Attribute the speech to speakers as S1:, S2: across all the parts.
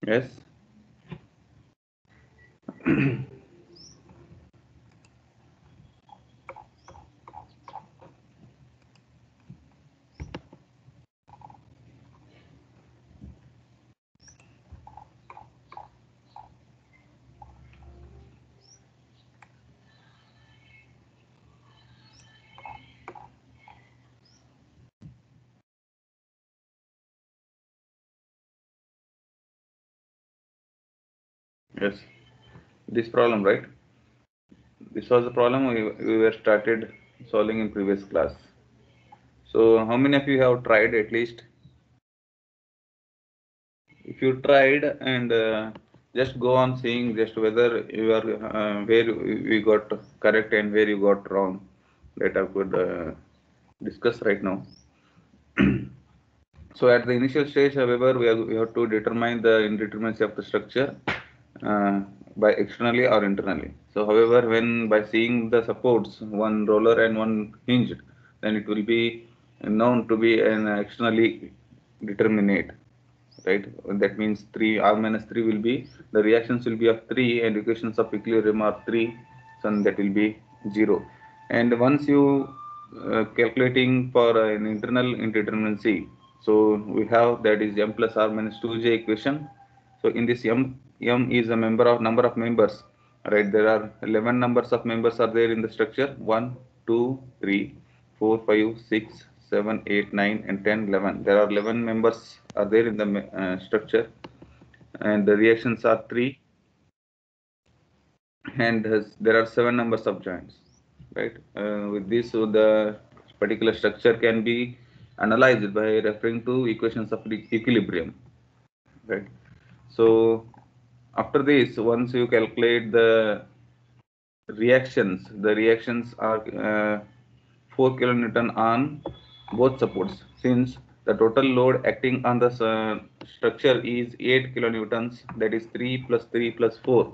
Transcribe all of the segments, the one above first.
S1: Yes. Yes. This problem, right? This was the problem we were started solving in previous class. So how many of you have tried at least? If you tried and just go on seeing just whether you are where we got correct and where you got wrong, that I could discuss right now. So at the initial stage, however, we have to determine the indeterminacy of the structure uh, by externally or internally. So however, when by seeing the supports, one roller and one hinged, then it will be known to be an externally determinate, right? That means 3 r minus 3 will be, the reactions will be of 3 and equations of equilibrium are 3, so that will be 0. And once you calculating for an internal indeterminacy, so we have that is m plus r minus 2j equation. So in this m is a member of number of members, right? There are 11 numbers of members are there in the structure, 1 2 3 4 5 6 7 8 9 and 10 11. There are 11 members are there in the structure, and the reactions are 3, and there are 7 numbers of joints, right? With this, so the particular structure can be analyzed by referring to equations of equilibrium, right? So after this, once you calculate the reactions are 4 kilonewton on both supports, since the total load acting on the structure is 8 kilonewtons, that is 3 plus 3 plus 4,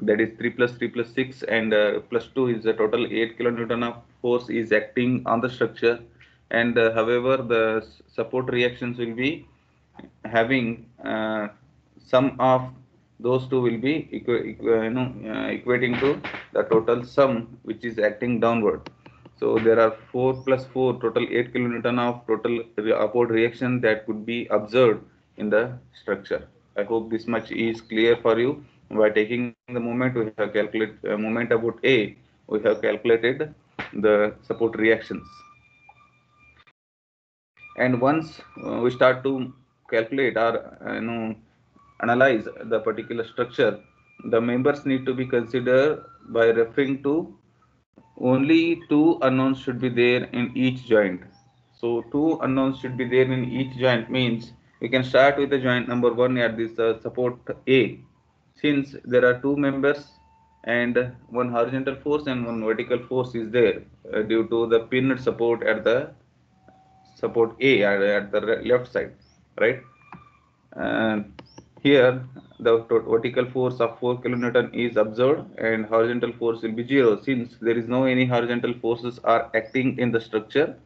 S1: that is 3 plus 3 plus 6, and plus 2 is the total 8 kilonewton of force is acting on the structure. And however, the support reactions will be having sum of those two will be equating to the total sum which is acting downward. So there are 4 plus 4, total 8 kilonewton of total upward reaction that could be observed in the structure. I hope this much is clear for you. By taking the moment, we have calculated moment about A, we have calculated the support reactions. And once we start to calculate or analyze the particular structure, the members need to be considered by referring to only two unknowns should be there in each joint. So two unknowns should be there in each joint means we can start with the joint number 1 at this support A. Since there are two members and one horizontal force and one vertical force is there due to the pinned support at the support A at the left side, right? And here the vertical force of 4 kilonewton is observed and horizontal force will be 0, since there is no any horizontal forces are acting in the structure.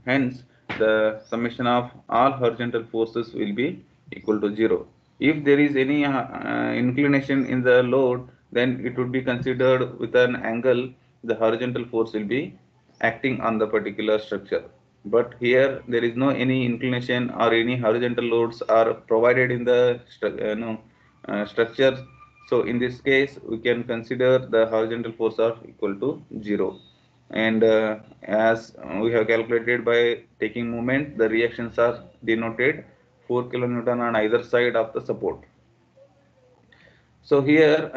S1: Hence, the summation of all horizontal forces will be equal to 0. If there is any inclination in the load, then it would be considered with an angle, the horizontal force will be acting on the particular structure. But here there is no any inclination or any horizontal loads are provided in the structure. So in this case, we can consider the horizontal force are equal to 0. And as we have calculated by taking moment, the reactions are denoted 4 kilonewton on either side of the support. So here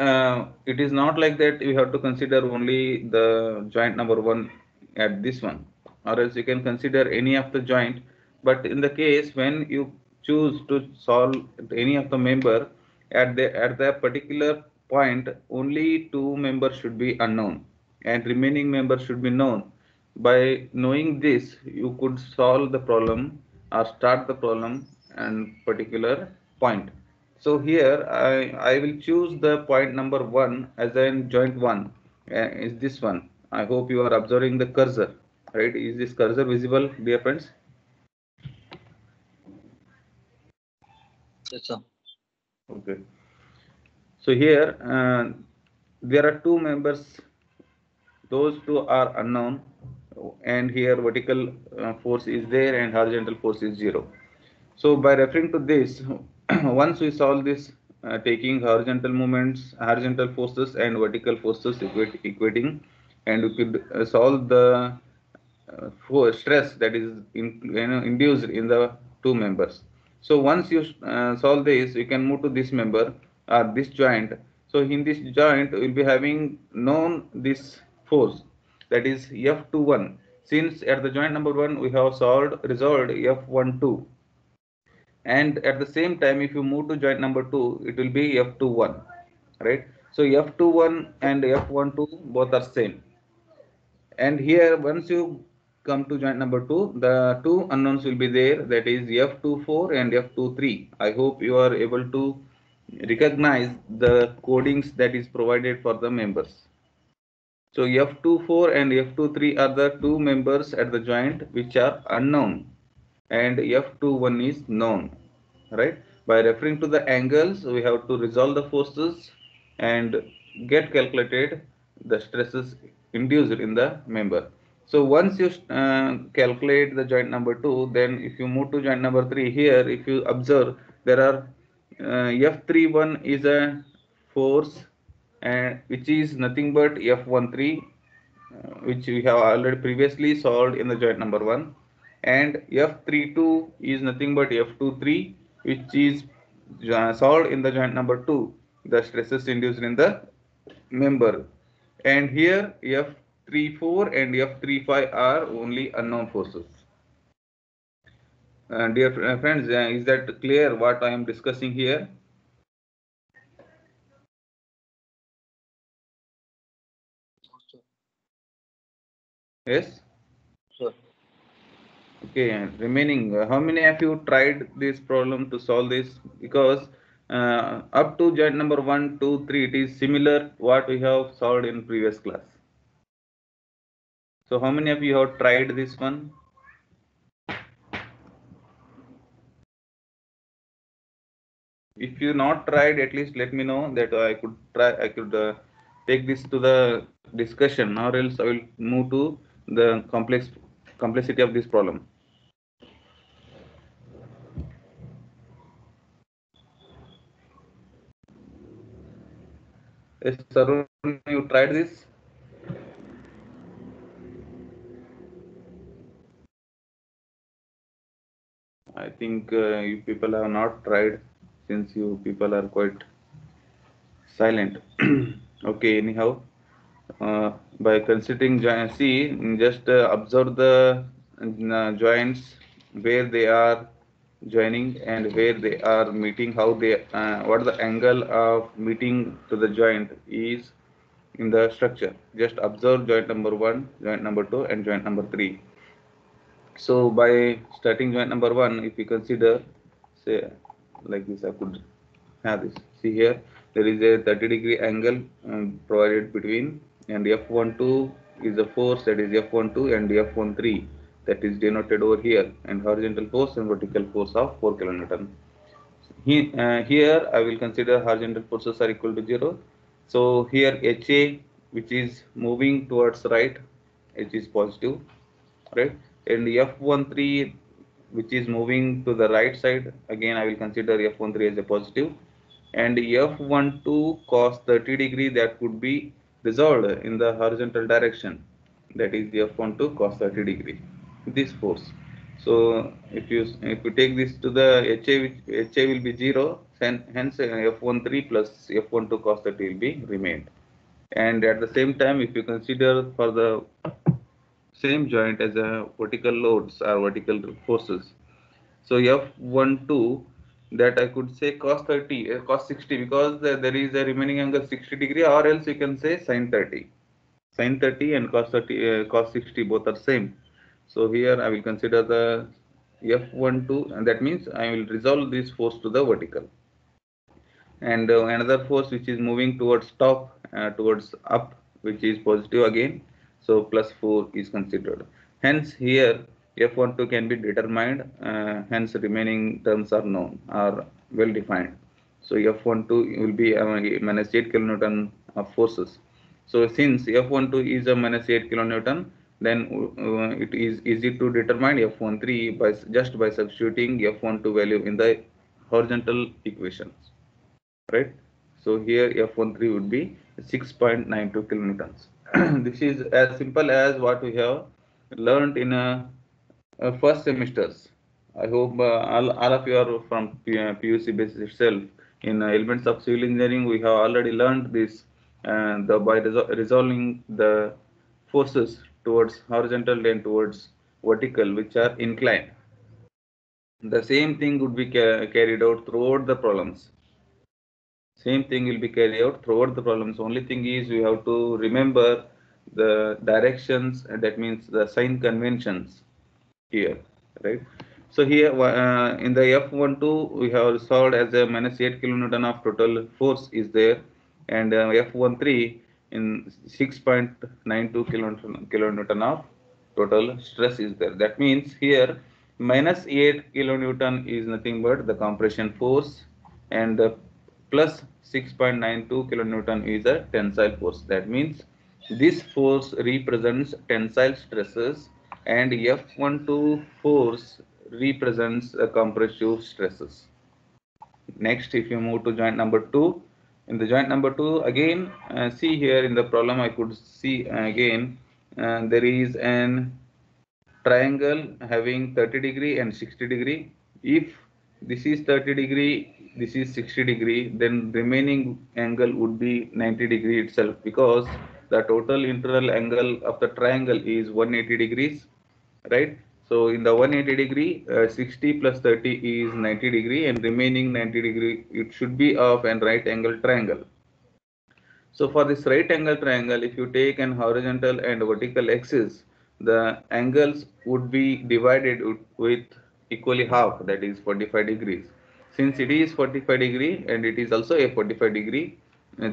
S1: it is not like that you have to consider only the joint number 1 at this one, or else you can consider any of the joint. But in the case when you choose to solve any of the member at the particular point, only two members should be unknown and remaining members should be known. By knowing this, you could solve the problem or start the problem and particular point. So here I will choose the point number 1 as in joint 1 is this one. I hope you are observing the cursor, right? Is this cursor visible, dear friends?
S2: Yes, sir.
S1: Okay. So here there are two members. Those two are unknown, and here vertical force is there and horizontal force is 0. So by referring to this, once we solve this, taking horizontal moments, horizontal forces and vertical forces equating, and we could solve the for stress that is induced in the two members. So once you solve this, you can move to this member or this joint. So in this joint, we'll be having known this force, that is F21. Since at the joint number 1 we have resolved F12, and at the same time if you move to joint number 2 it will be F21, right? So F21 and F12 both are same. And here once you come to joint number 2, the two unknowns will be there, that is F24 and F23. I hope you are able to recognize the codings that is provided for the members. So F24 and F23 are the two members at the joint which are unknown, and F21 is known, right? By referring to the angles, we have to resolve the forces and get calculated the stresses induced in the member. So once you calculate the joint number 2, then if you move to joint number 3, here if you observe, there are F31 is a force, and which is nothing but F13, which we have already previously solved in the joint number 1, and F32 is nothing but F23, which is solved in the joint number 2, the stresses induced in the member. And here F34 and F35 are only unknown forces. Dear friends, is that clear what I am discussing here? Yes?
S2: Sure.
S1: Okay, and remaining, how many of you tried this problem to solve this? Because up to joint number 1, 2, 3, it is similar what we have solved in previous class. So how many of you have tried this one? If you not tried, at least let me know that I could try. I could take this to the discussion, or else I will move to the complexity of this problem. Yes, Arun, you tried this? I think you people have not tried, since you people are quite silent. Okay, anyhow, by considering see, just observe the joints where they are joining and where they are meeting, how they what the angle of meeting to the joint is in the structure. Just observe joint number 1, joint number 2, and joint number 3. So by starting joint number 1, if you consider, say like this, I could have this. See here, there is a 30-degree angle provided between, and F12 is the force, that is F12, and F13, that is denoted over here, and horizontal force and vertical force of 4 kilonewton. Here I will consider horizontal forces are equal to 0. So here HA, which is moving towards right, H is positive, right? And F13, which is moving to the right side, again I will consider F13 as a positive, and F12 cos 30 degree, that could be resolved in the horizontal direction, that is F12 cos 30 degree, this force. So if you take this to the HA, which HA will be 0, hence F13 plus F12 cos 30 will be remained. And at the same time, if you consider for the same joint as a vertical loads or vertical forces, so F12, that I could say cos 30, cos 60, because there is a remaining angle 60 degree, or else you can say sin 30. Sin 30 and cos 30, cos 60 both are same. So here I will consider the F12, and that means I will resolve this force to the vertical. And another force which is moving towards top, towards up, which is positive again, so plus 4 is considered. Hence here F12 can be determined, hence remaining terms are known, are well defined. So F12 will be minus 8 kilonewton of forces. So since F12 is a minus 8 kilonewton, then it is easy to determine F13 by just by substituting F12 value in the horizontal equations, right? So here F13 would be 6.92 kilonewtons. This is as simple as what we have learned in first semesters. I hope all of you are from PUC basis itself. In elements of civil engineering, we have already learned this by resolving the forces towards horizontal and towards vertical, which are inclined. The same thing would be carried out throughout the problems. Same thing will be carried out throughout the problems. Only thing is we have to remember the directions, and that means the sign conventions here, right? So here in the F12 we have solved as a minus 8 kilonewton of total force is there, and F13 in 6.92 kilonewton of total stress is there. That means here minus 8 kilonewton is nothing but the compression force, and plus 6.92 kilonewton is a tensile force. That means this force represents tensile stresses, and F12 force represents compressive stresses. Next, if you move to joint number 2, in the joint number 2 again, see here in the problem I could see again there is an triangle having 30 degree and 60 degree. If this is 30 degree, this is 60 degree, then remaining angle would be 90 degree itself, because the total internal angle of the triangle is 180 degrees, right? So in the 180 degree, 60 plus 30 is 90 degree, and remaining 90 degree, it should be of an right angle triangle. So for this right angle triangle, if you take an horizontal and vertical axis, the angles would be divided with equally half, that is 45 degrees. Since it is 45 degree and it is also a 45 degree,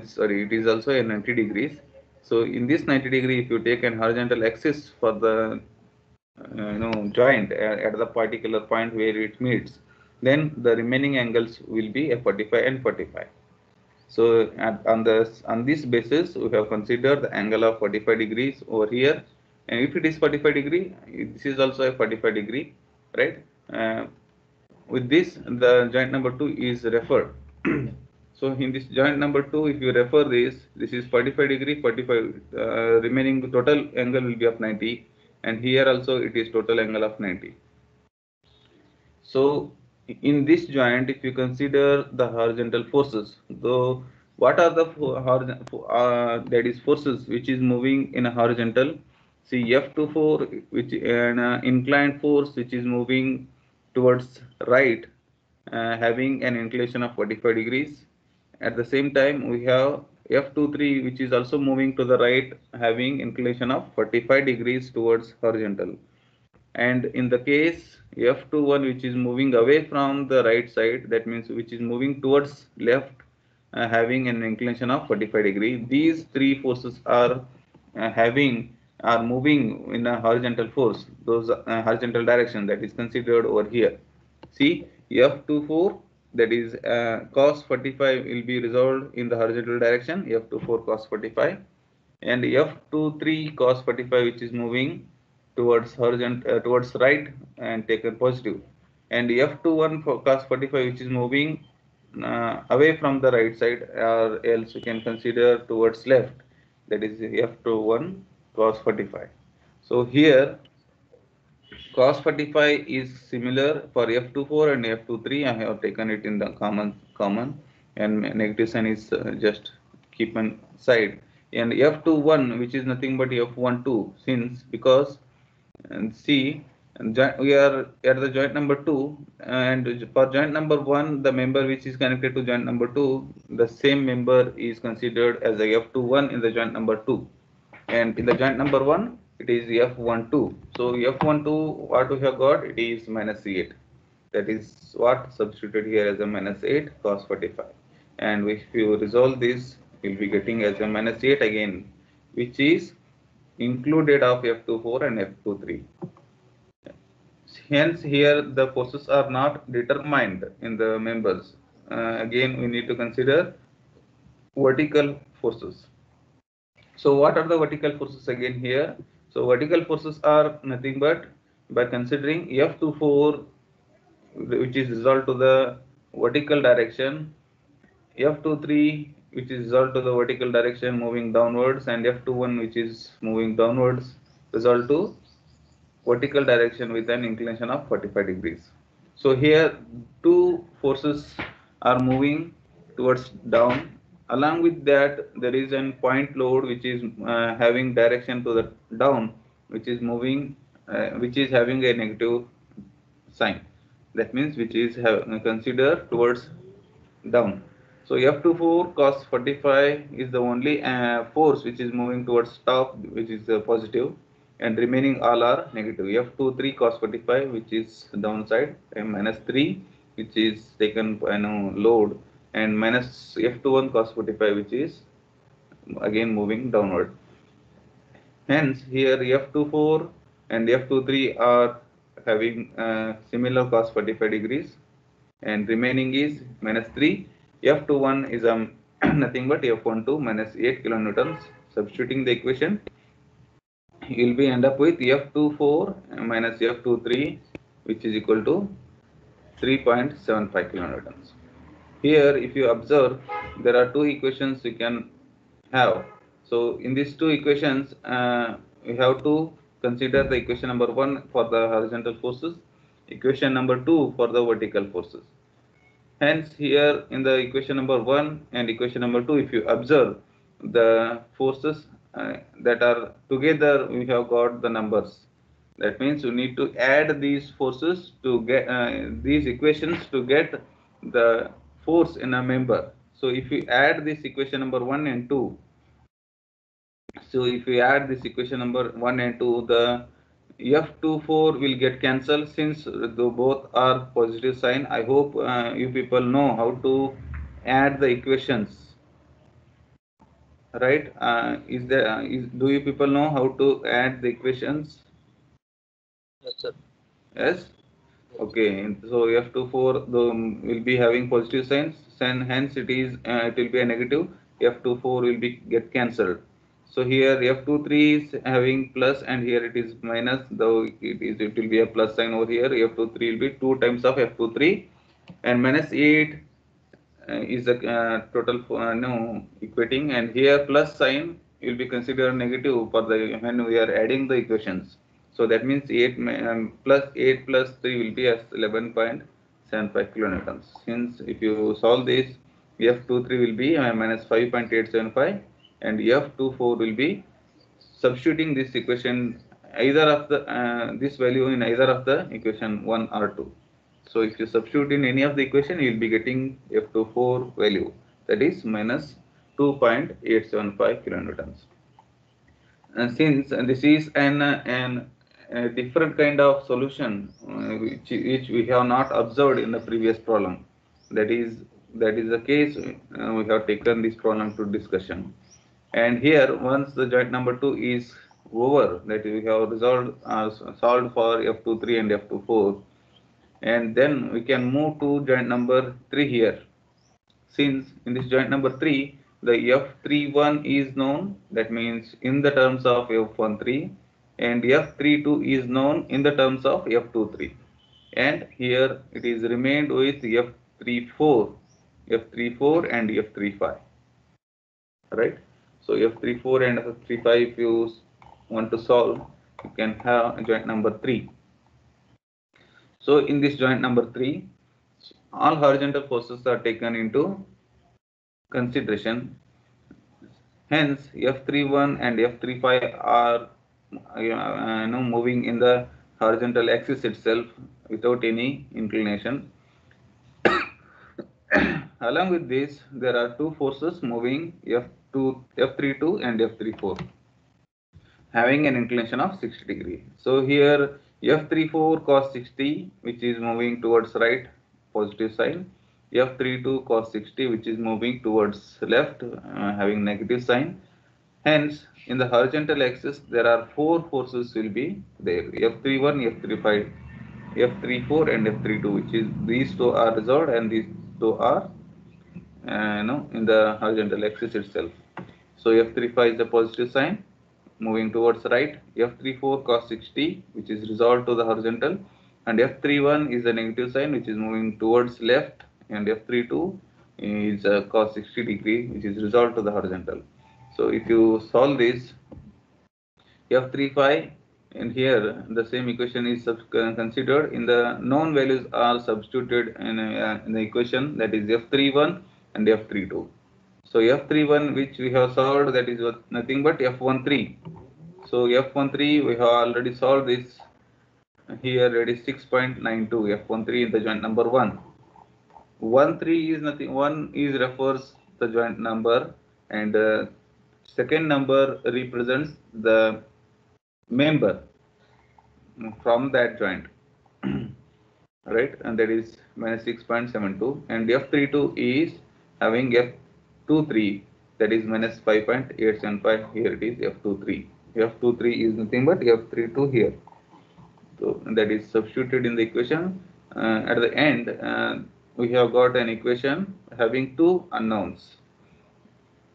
S1: sorry, it is also a 90 degrees. So in this 90 degree, if you take an horizontal axis for the joint at the particular point where it meets, then the remaining angles will be a 45 and 45. So on this basis, we have considered the angle of 45 degrees over here, and if it is 45 degree, this is also a 45 degree, right? With this, the joint number 2 is referred. So in this joint number 2, if you refer this is 45 degree, 45 remaining total angle will be of 90, and here also it is total angle of 90. So in this joint, if you consider the horizontal forces, though what are the that is forces which is moving in a horizontal? See F24, which an inclined force which is moving towards right, having an inclination of 45 degrees. At the same time, we have F23, which is also moving to the right, having inclination of 45 degrees towards horizontal. And in the case F21, which is moving away from the right side, that means which is moving towards left, having an inclination of 45 degree, these three forces are moving in a horizontal force, those horizontal direction that is considered over here. See F24, that is cos 45 will be resolved in the horizontal direction, F24 cos 45, and F23 cos 45, which is moving towards horizontal towards right and taken positive, and F21 for cos 45, which is moving away from the right side, or else we can consider towards left, that is F21 cos 45. So here cos 45 is similar for F24 and F23. I have taken it in the common, and negative sign is just keep on side. And F21, which is nothing but F12, since because and see, we are at the joint number 2, and for joint number 1, the member which is connected to joint number 2, the same member is considered as a F21 in the joint number 2, and in the joint number 1 it is F12. So F12, what we have got, it is minus 8. That is what substituted here as a minus 8 cos 45. And if you resolve this, you'll be getting as a minus 8 again, which is included of F24 and F23. Hence here the forces are not determined in the members. again we need to consider vertical forces. So what are the vertical forces again here? So vertical forces are nothing but by considering F24, which is resolved to the vertical direction, F23 which is resolved to the vertical direction moving downwards, and F21 which is moving downwards resolved to vertical direction with an inclination of 45 degrees. So here two forces are moving towards down. Along with that, there is an point load which is having direction to the down, which is moving, which is having a negative sign. That means which is considered towards down. So F24 cos 45 is the only force which is moving towards top, which is positive, and remaining all are negative. F23 cos 45, which is downside, and minus 3, which is taken load, and minus F21 cos 45, which is again moving downward. Hence here F24 and F23 are having similar cos 45 degrees, and remaining is minus 3. F21 is nothing but F12 minus 8 kilonewtons. Substituting the equation, you will be end up with F24 minus F23, which is equal to 3.75 kilonewtons. Here, if you observe, there are two equations you can have. So in these two equations, we have to consider the equation number 1 for the horizontal forces, equation number 2 for the vertical forces. Hence, here in the equation number 1 and equation number 2, if you observe the forces that are together, we have got the numbers. That means you need to add these forces to get these equations to get the force in a member. So if you add this equation number 1 and 2, so if we add this equation number 1 and 2, the F24 will get cancelled since both are positive sign. I hope you people know how to add the equations, right? Do you people know how to add the equations?
S2: Yes, sir.
S1: Yes. Okay. So F24 will be having positive signs, and hence it will be a negative. F24 will be get cancelled. So here F23 is having plus, and here it is minus, though it will be a plus sign over here. F23 will be 2 times of F23, and minus 8 is the total no equating, and here plus sign will be considered negative for the when we are adding the equations. So that means 8 plus 8 plus 3 will be as 11.75 kilonewtons. Since if you solve this, F23 will be minus 5.875, and F24 will be substituting this equation either of the this value in either of the equation 1 or 2. So if you substitute in any of the equation, you will be getting F24 value, that is minus 2.875 kilonewtons. And since this is a different kind of solution which we have not observed in the previous problem, that is the case, we have taken this problem to discussion. And here, once the joint number 2 is over, that we have resolved solved for F23 and F24, and then we can move to joint number 3 here. Since in this joint number 3, the F31 is known, that means in the terms of F13, and F32 is known in the terms of F23. And here it is remained with F34 and F35. Right? So F34 and F35, if you want to solve, you can have joint number 3. So in this joint number 3, all horizontal forces are taken into consideration. Hence, F31 and F35 are moving in the horizontal axis itself without any inclination. Along with this, there are two forces moving F32 and F34, having an inclination of 60 degree. So here F34 cos 60, which is moving towards right, positive sign. F32 cos 60, which is moving towards left, having negative sign. Hence, in the horizontal axis, there are four forces will be there: F31, F35, F34, and F32, which is these two are resolved and these two are in the horizontal axis itself. So F35 is a positive sign moving towards right, F34 cos 60 which is resolved to the horizontal, and F31 is a negative sign which is moving towards left, and F32 is a cos 60 degree which is resolved to the horizontal. So if you solve this, F35, and here the same equation is considered. In the known values are substituted in the equation, that is F31 and F32. So F31 which we have solved, that is nothing but F13. So F13 we have already solved this here, it is 6.92 F13 in the joint number 1. 13 is nothing, 1 is refers the joint number, and second number represents the member from that joint, right, and that is minus 6.72, and F32 is having F23, that is minus 5.875. here it is F23. F23 is nothing but F32 here. So that is substituted in the equation. At the end, we have got an equation having two unknowns.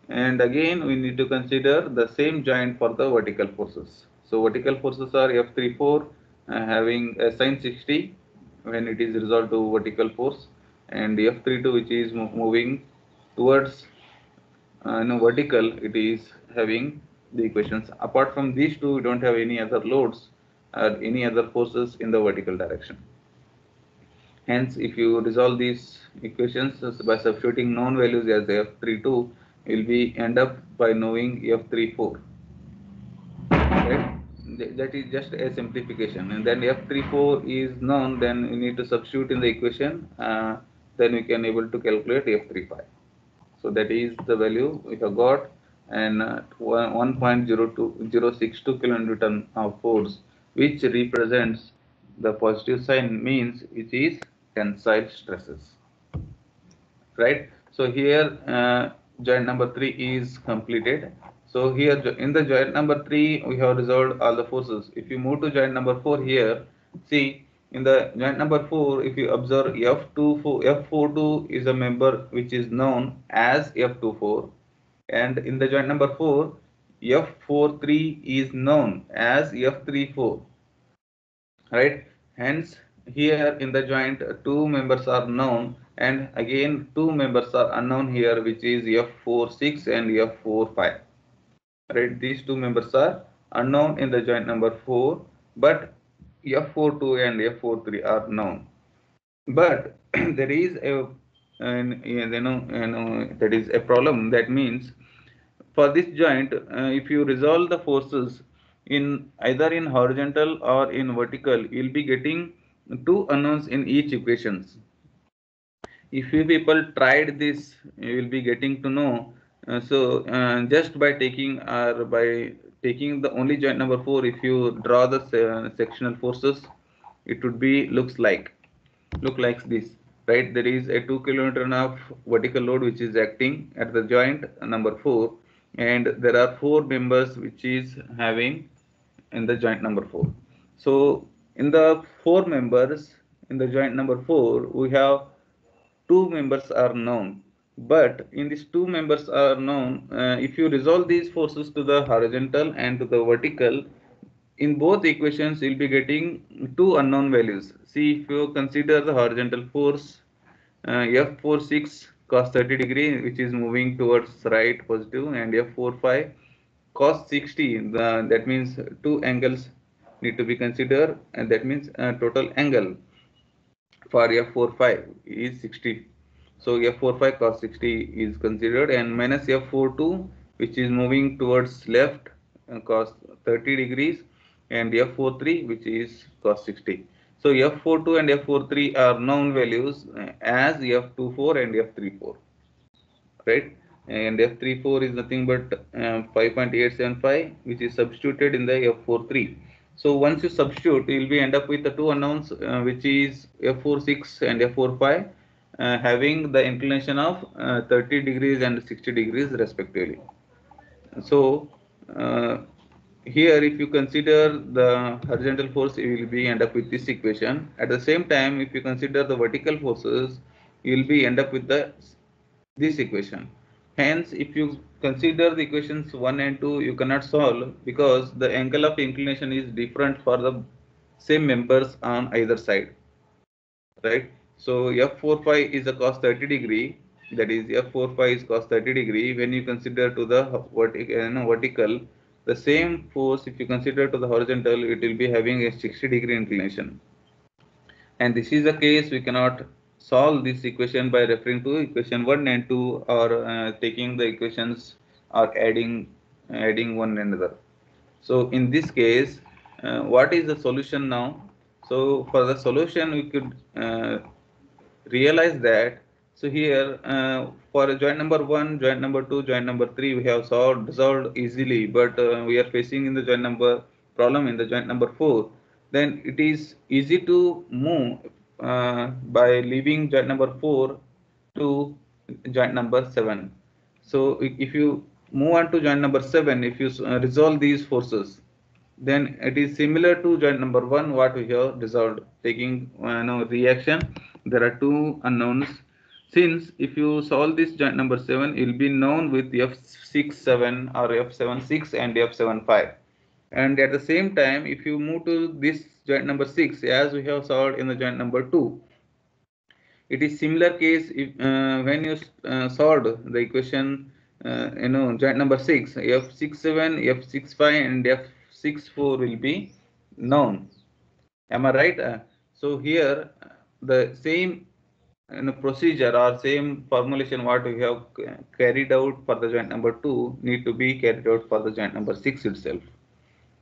S1: And again, we need to consider the same joint for the vertical forces. So vertical forces are F34 having a sin 60 when it is resolved to vertical force, and F32 which is moving towards vertical, it is having the equations. Apart from these two, we don't have any other loads or any other forces in the vertical direction. Hence, if you resolve these equations by substituting known values as F32, will be end up by knowing F34. Right? That is just a simplification. And then F34 is known, then we need to substitute in the equation. Then we can able to calculate F35. So that is the value we have got, and 1.062 kilonewton of force, which represents the positive sign, means which is tensile stresses, right? So here joint number 3 is completed. So here in the joint number 3 we have resolved all the forces. If you move to joint number 4, here see in the joint number 4, if you observe F42 is a member which is known as F24, and in the joint number 4 F43 is known as F34, right? Hence here in the joint two members are known, and again two members are unknown here, which is F46 and F45, right? These two members are unknown in the joint number 4, but F42 and F43 are known. But there is a that is a problem. That means for this joint, if you resolve the forces in either in horizontal or in vertical, you'll be getting two unknowns in each equations. If you people tried this, you will be getting to know. Just by taking the only joint number 4, if you draw the sectional forces, it would be look like this, right? There is a 2 kilonewton of vertical load which is acting at the joint number 4, and there are 4 members which is having in the joint number 4. So in the 4 members in the joint number 4, we have 2 members are known, but in these 2 members are known, if you resolve these forces to the horizontal and to the vertical, in both equations you'll be getting two unknown values. See, if you consider the horizontal force F46 cos 30 degree, which is moving towards right positive, and F45 cos 60, that means two angles need to be considered, and that means total angle for F45 is 60. So F45 cos 60 is considered, and minus F42 which is moving towards left cos 30 degrees, and F43 which is cos 60. So F42 and F43 are known values as F24 and F34, right? And F34 is nothing but 5.875, which is substituted in the F43. So once you substitute, you will be end up with the two unknowns, which is F46 and F45, having the inclination of 30 degrees and 60 degrees respectively. So here, if you consider the horizontal force, you will be end up with this equation. At the same time, if you consider the vertical forces, you will be end up with the this equation. Hence, if you consider the equations 1 and 2, you cannot solve because the angle of inclination is different for the same members on either side, right? So F4 phi is a cos 30 degree, that is F4 phi is cos 30 degree. When you consider to the vertical, the same force, if you consider to the horizontal, it will be having a 60-degree inclination. And this is the case, we cannot solve this equation by referring to equation 1 and 2 or taking the equations or adding one another. So in this case, what is the solution now? So for the solution, we could realize that. So here for joint number 1, joint number 2, joint number 3, we have resolved easily, but we are facing in the joint number problem in the joint number 4. Then it is easy to move by leaving joint number 4 to joint number 7. So if you move on to joint number 7, if you resolve these forces, then it is similar to joint number 1 what we have resolved. Taking reaction, there are two unknowns. Since if you solve this joint number 7, it will be known with F67 or F76 and F75. And at the same time, if you move to this joint number 6, as we have solved in the joint number 2, it is similar case if when you solved the equation joint number 6, F67, F65 and F64 will be known. Am I right? So here the same procedure or same formulation what we have carried out for the joint number 2 need to be carried out for the joint number 6 itself.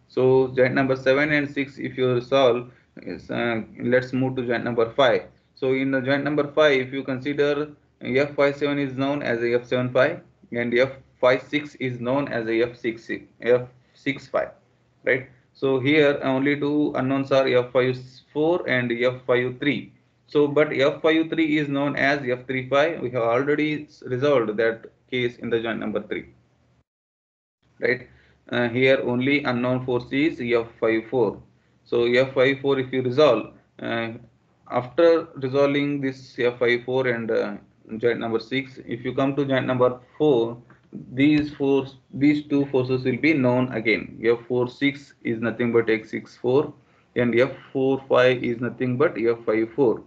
S1: So joint number 7 and 6, if you solve, let's move to joint number 5. So in the joint number 5, if you consider F57 is known as a F75 and F56 is known as a F65, right? So here only two unknowns are F54 and F53. So but F53 is known as F35. We have already resolved that case in the joint number 3, right? Here only unknown force is F54. So F54, if you resolve, after resolving this F54 and joint number 6, if you come to joint number 4, these two forces will be known again. F46 is nothing but X64 and F45 is nothing but F54.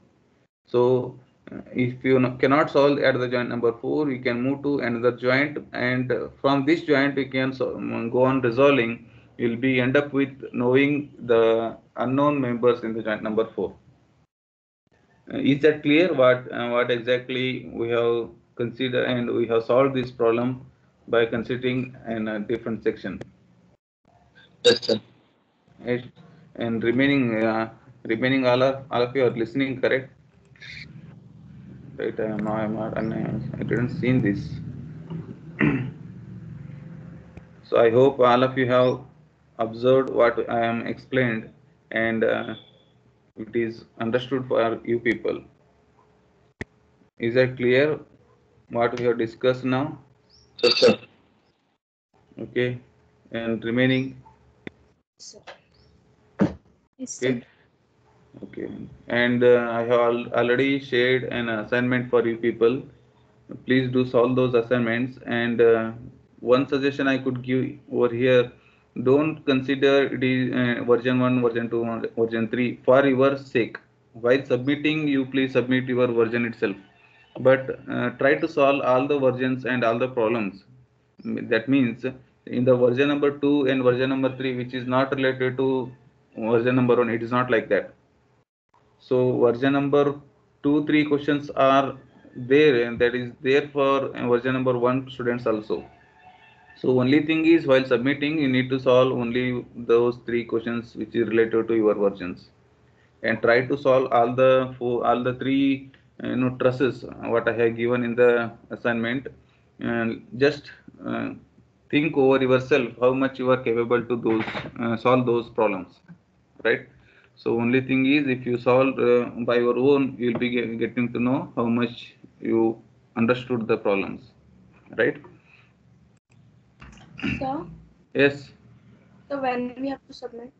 S1: So if you cannot solve at the joint number 4, we can move to another joint, and from this joint we can go on resolving. You'll be end up with knowing the unknown members in the joint number 4. Is that clear? What exactly we have considered, and we have solved this problem by considering in a different section.
S2: Yes, sir.
S1: Right? And remaining all of you are listening, correct? Right, I didn't seen this. So I hope all of you have observed what I am explained, and it is understood for you people. Is that clear what we have discussed now?
S2: Yes, sir.
S1: Okay, and remaining.
S3: Sir.
S1: Okay. Okay, and I have already shared an assignment for you people. Please do solve those assignments. And one suggestion I could give over here: don't consider it is version 1, version 2, version 3 for your sake. While submitting, you please submit your version itself, but try to solve all the versions and all the problems. That means in the version number 2 and version number 3, which is not related to version number 1, it is not like that. So version number 2, 3 questions are there, and that is there for version number 1 students also. So only thing is, while submitting, you need to solve only those 3 questions which is related to your versions, and try to solve all the 3 trusses what I have given in the assignment. And just think over yourself how much you are capable to solve those problems, right? So only thing is, if you solve by your own, you'll be getting to know how much you understood the problems, right?
S3: Sir,
S1: Yes.
S3: so when we have to submit?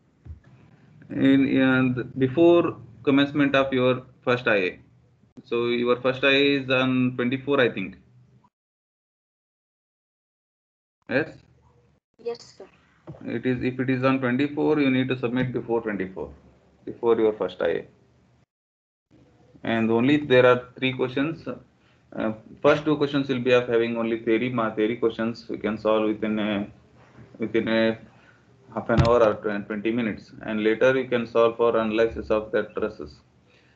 S1: Before commencement of your first IA. So your first IA is on 24, I think. Yes.
S3: Yes, sir.
S1: It is, if it is on 24, you need to submit before 24, before your first IA. And only there are 3 questions. First 2 questions will be of having only theory questions we can solve within a half an hour or 20 minutes, and later you can solve for analysis of the trusses.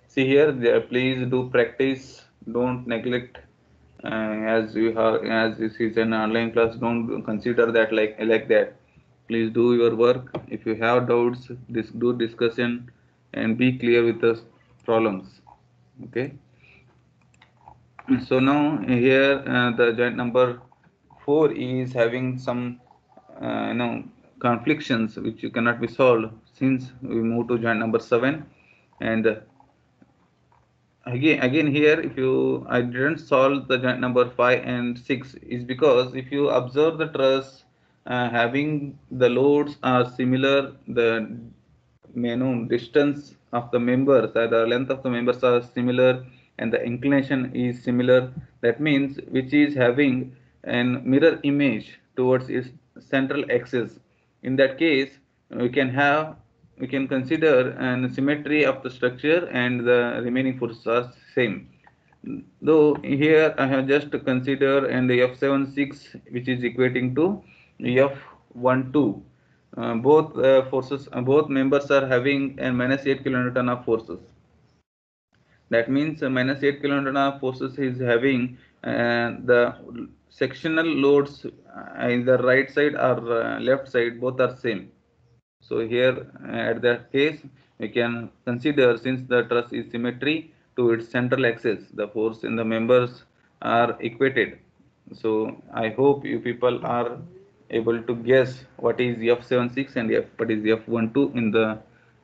S1: See here, please do practice. Don't neglect. As you have, as this is an online class, don't consider that like that. Please do your work. If you have doubts, do discussion and be clear with the problems. Okay. So now here the joint number 4 is having some conflictions which you cannot be solved. Since we move to joint number 7, and again here, if you, I didn't solve the joint number 5 and 6 is because if you observe the truss having the loads are similar, the distance of the members, the length of the members are similar, and the inclination is similar. That means which is having an mirror image towards its central axis. In that case, we can have, we can consider an symmetry of the structure and the remaining forces are same. Though here I have just considered and the F76 which is equating to F12. Both forces, both members are having a minus 8 kilonewton of forces. That means minus 8 kilonewton of forces is having the sectional loads in the right side or left side, both are same. So here at that case we can consider, since the truss is symmetry to its central axis, the force in the members are equated. So I hope you people are able to guess what is F76 and what is F12 in the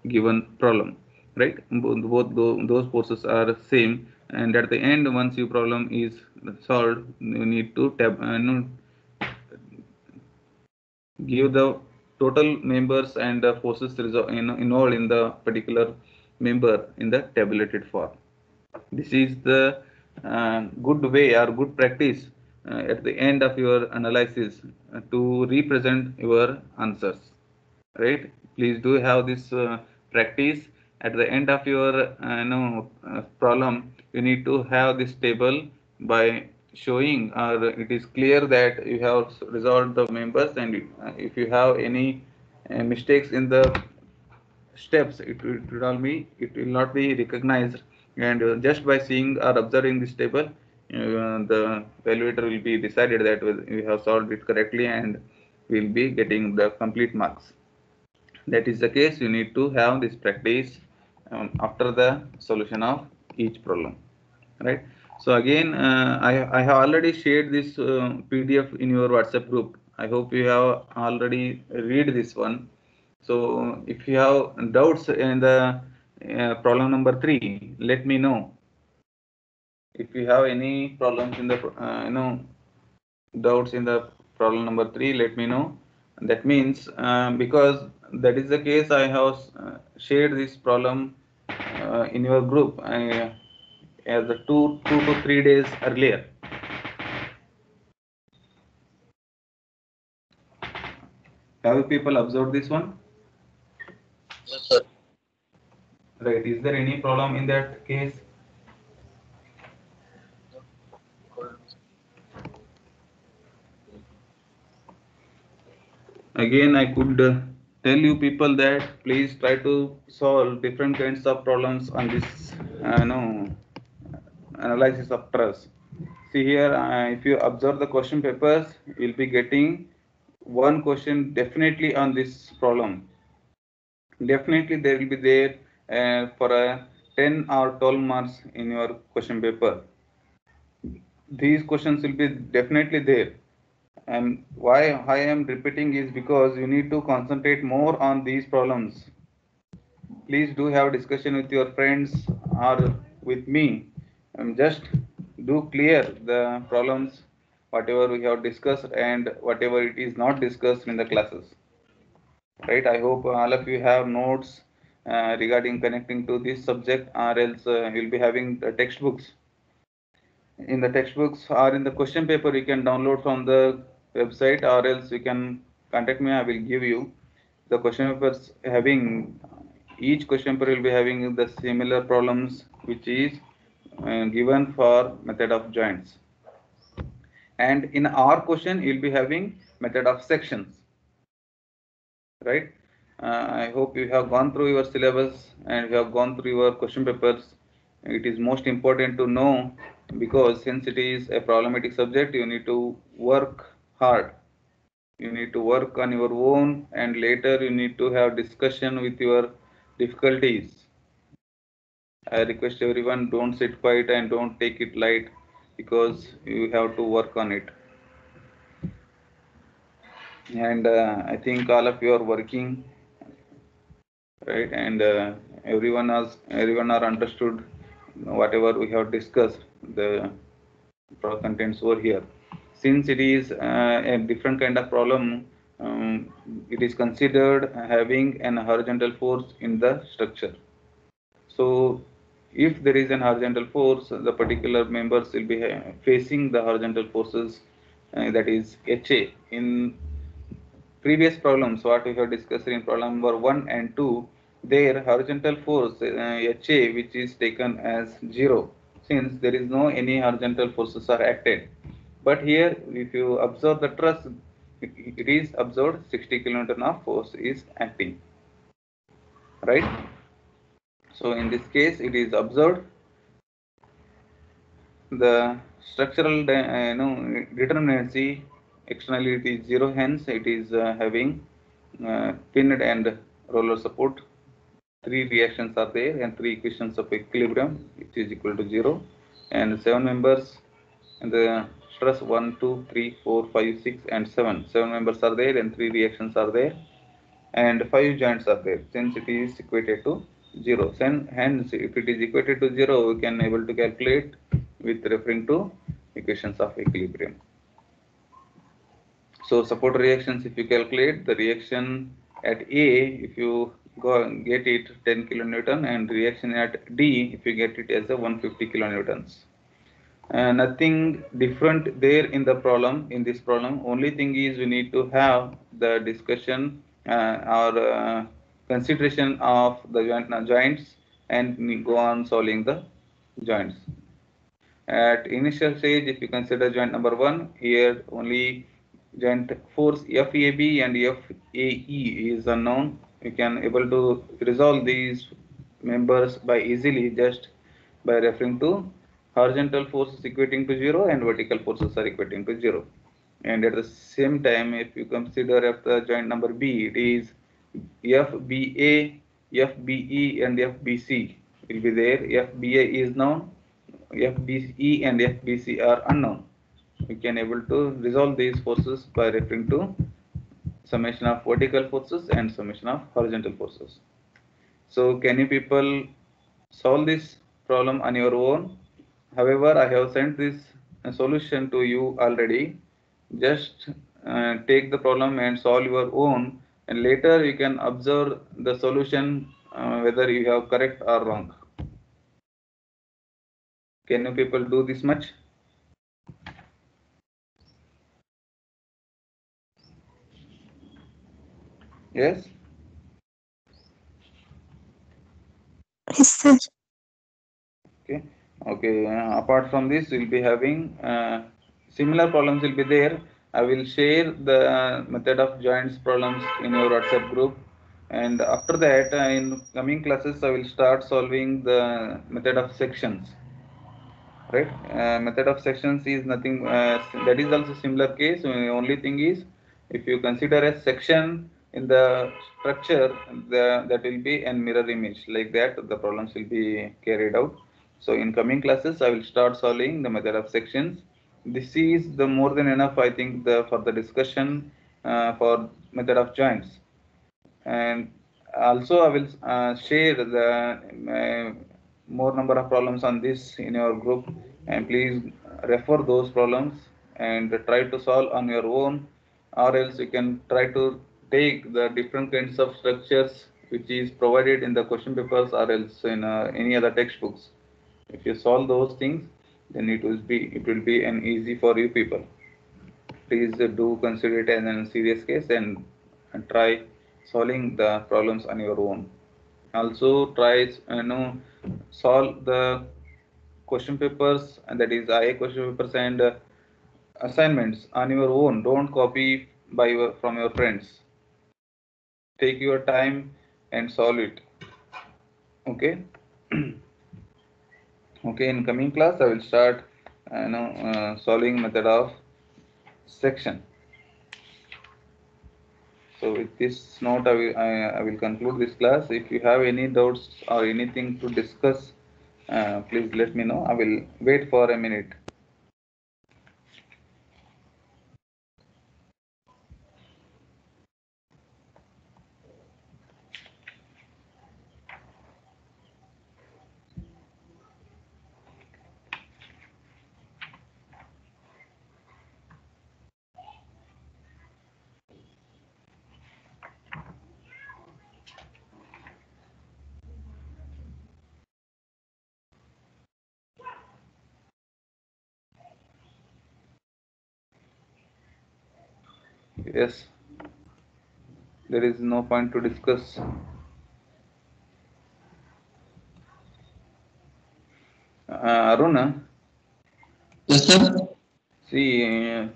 S1: given problem, right? Both those forces are same, and at the end, once your problem is solved, you need to give the total members and the forces involved in the particular member in the tabulated form. This is the good way or good practice at the end of your analysis to represent your answers, right? Please do have this practice at the end of your problem. You need to have this table by showing, or it is clear that you have resolved the members, and if you have any mistakes in the steps, it will not be recognized, and just by seeing or observing this table, the evaluator will be decided that we have solved it correctly and will be getting the complete marks. That is the case, you need to have this practice after the solution of each problem, right? So again, I have already shared this PDF in your WhatsApp group. I hope you have already read this one. So if you have doubts in the problem number 3, let me know. If you have any problems in the doubts in the problem number 3, let me know. That means because that is the case, I have shared this problem in your group as the 2 to 3 days earlier. Have you people observed this one?
S2: Yes, sir.
S1: Right. Is there any problem in that case? Again, I could tell you people that please try to solve different kinds of problems on this analysis of truss. See here, if you observe the question papers, you'll be getting one question definitely on this problem. Definitely there will be there for a 10 or 12 marks in your question paper. These questions will be definitely there. And why I am repeating is because you need to concentrate more on these problems. Please do have discussion with your friends or with me, and just do clear the problems, whatever we have discussed and whatever it is not discussed in the classes. Right? I hope all of you have notes regarding connecting to this subject, or else you'll be having the textbooks. In the textbooks or in the question paper, you can download from the website, or else you can contact me. I will give you the question papers having, each question paper will be having the similar problems which is given for method of joints. And in our question, you'll be having method of sections, right? I hope you have gone through your syllabus and you have gone through your question papers. It is most important to know, because since it is a problematic subject, you need to work hard. You need to work on your own, and later you need to have discussion with your difficulties. I request everyone, don't sit quiet and don't take it light, because you have to work on it. And I think all of you are working, right? And everyone are understood whatever we have discussed, the contents over here. Since it is a different kind of problem, it is considered having an horizontal force in the structure. So if there is an horizontal force, the particular members will be facing the horizontal forces, that is HA. In previous problems, what we have discussed in problem number 1 and 2, their horizontal force HA, which is taken as 0, since there is no any horizontal forces are acted. But here, if you observe the truss, it is observed 60 kilonewton of force is acting, right? So in this case, it is observed the structural determinacy externally it is 0, hence it is having pinned and roller support. 3 reactions are there and 3 equations of equilibrium, which is equal to 0, and 7 members, and the stress 1, 2, 3, 4, 5, 6 and 7. 7 members are there and 3 reactions are there, and 5 joints are there, since it is equated to 0. Hence, if it is equated to 0, we can able to calculate with referring to equations of equilibrium. So support reactions, if you calculate the reaction at A, if you get it 10 kilonewton, and reaction at D, if you get it as a 150 kilonewtons. Nothing different there in the problem, in this problem. Only thing is we need to have the discussion or consideration of the joints, and we go on solving the joints. At initial stage, if you consider joint number 1, here only joint force FAB and FAE is unknown. You can able to resolve these members by easily just by referring to horizontal forces equating to 0 and vertical forces are equating to 0. And at the same time, if you consider after joint number B, it is FBA, FBE and FBC will be there. FBA is known, FBE and FBC are unknown. We can able to resolve these forces by referring to summation of vertical forces and summation of horizontal forces. So can you people solve this problem on your own? However, I have sent this solution to you already. Just take the problem and solve your own, and later you can observe the solution whether you have correct or wrong. Can you people do this much? Yes?
S4: Yes, sir.
S1: Okay. Okay. Apart from this, we'll be having similar problems will be there. I will share the method of joints problems in your WhatsApp group, and after that, in coming classes, I will start solving the method of sections. Right? Method of sections is nothing. That is also similar case. Only thing is, if you consider a section in the structure, that will be a mirror image. Like that, the problems will be carried out. So in coming classes, I will start solving the method of sections. This is the more than enough, I think, for the discussion for method of joints. And also I will share the more number of problems on this in your group, and please refer those problems and try to solve on your own, or else you can try to take the different kinds of structures which is provided in the question papers, or else in any other textbooks. If you solve those things, then it will be an easy for you people. please do consider it as a serious case and try solving the problems on your own. Also try solve the question papers, and that is IA question papers and assignments on your own. Don't copy from your friends. Take your time and solve it. Okay. Okay, in coming class I will start solving method of section. So with this note I will conclude this class. If you have any doubts or anything to discuss, please let me know. I will wait for a minute. Yes, there is no point to discuss. Aruna,
S2: Yes, sir.
S1: see,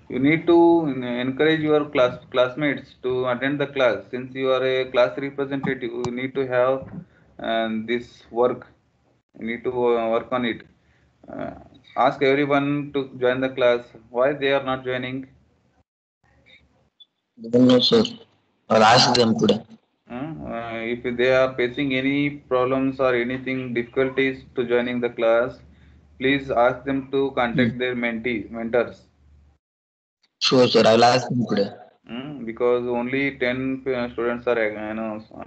S1: you need to encourage your classmates to attend the class. Since you are a class representative, you need to have this work. You need to work on it. Uh, Ask everyone to join the class. Why they are not joining?
S2: Don't know, sir. I'll ask them today.
S1: If they are facing any problems or anything difficulties to joining the class, please ask them to contact their mentors.
S2: Sure, sir. I'll ask them today.
S1: Because only 10 students are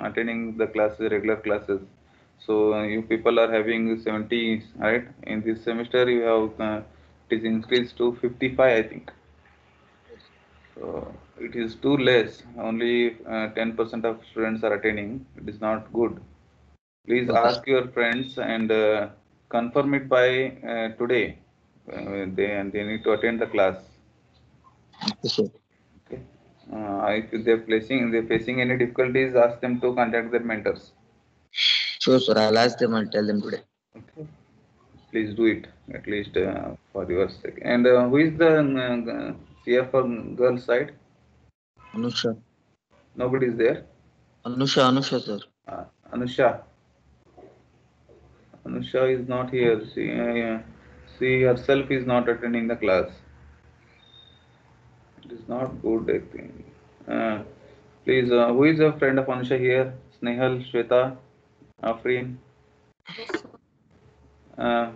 S1: attending the classes, regular classes. So you people are having 70, right? In this semester you have it is increased to 55, I think. So it is too less. Only 10% of students are attending. It is not good. Please
S2: Okay.
S1: ask your friends and confirm it by today. They need to attend the class.
S2: Okay, sir.
S1: Okay. If they're facing any difficulties, ask them to contact their mentors.
S2: Sure, sir. I'll ask them and tell them today.
S1: Okay. Please do it at least for your sake. And who is the CF for girl side?
S2: Anusha.
S1: Nobody is there.
S2: Anusha, sir.
S1: Anusha. Anusha is not here. She herself is not attending the class. It is not good, I think. Please, who is a friend of Anusha here? Snehal, Shweta, Afreen. Uh,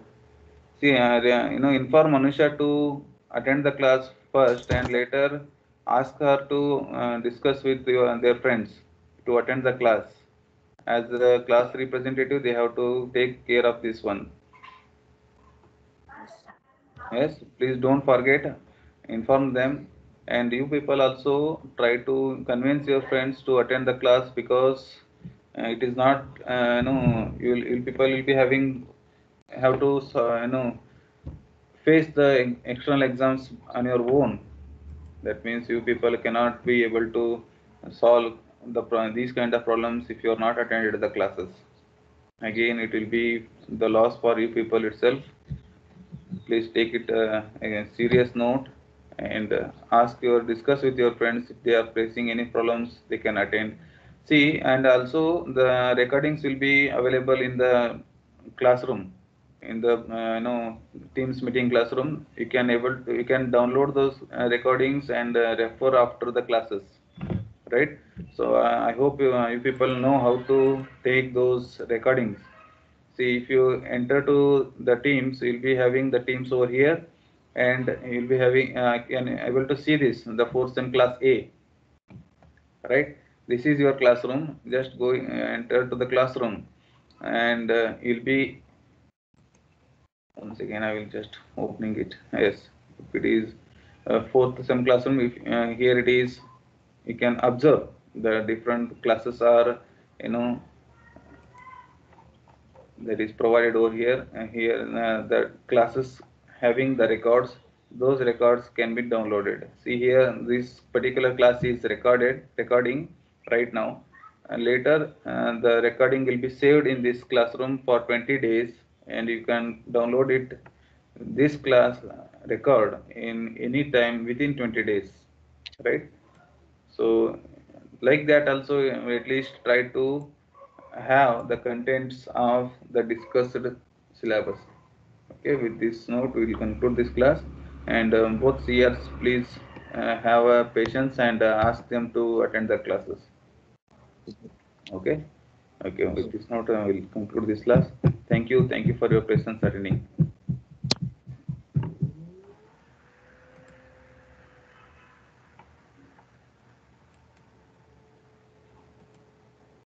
S1: See, inform Anusha to attend the class first, and later ask her to discuss with their friends to attend the class. As the class representative, they have to take care of this one. Yes, please don't forget, inform them, and you people also try to convince your friends to attend the class, because it is not, you people will be have to, face the external exams on your own. That means you people cannot be able to solve these kind of problems if you are not attended the classes. Again, it will be the loss for you people itself. Please take it a serious note, and discuss with your friends. If they are facing any problems, they can attend. See, and also the recordings will be available in the classroom, in the Teams meeting classroom. You can download those recordings and refer after the classes, right? So I hope you people know how to take those recordings. See, if you enter to the Teams, you'll be having the Teams over here, and you'll be having can able to see this, the 4th sem class A, right? This is your classroom. Just go enter to the classroom, and you'll be, once again I will just opening it. Yes, if it is 4th sem classroom, if here it is, you can observe the different classes are, you know that is provided over here, and here the classes having the records. those records can be downloaded. See here, this particular class is recording right now, and later the recording will be saved in this classroom for 20 days, and you can download it, this class record, in any time within 20 days, right? So like that also, at least try to have the contents of the discussed syllabus. Okay, with this note we will conclude this class, and both CRs please have patience and ask them to attend the classes. Okay, with this note I will conclude this class. Thank you for your patience attending.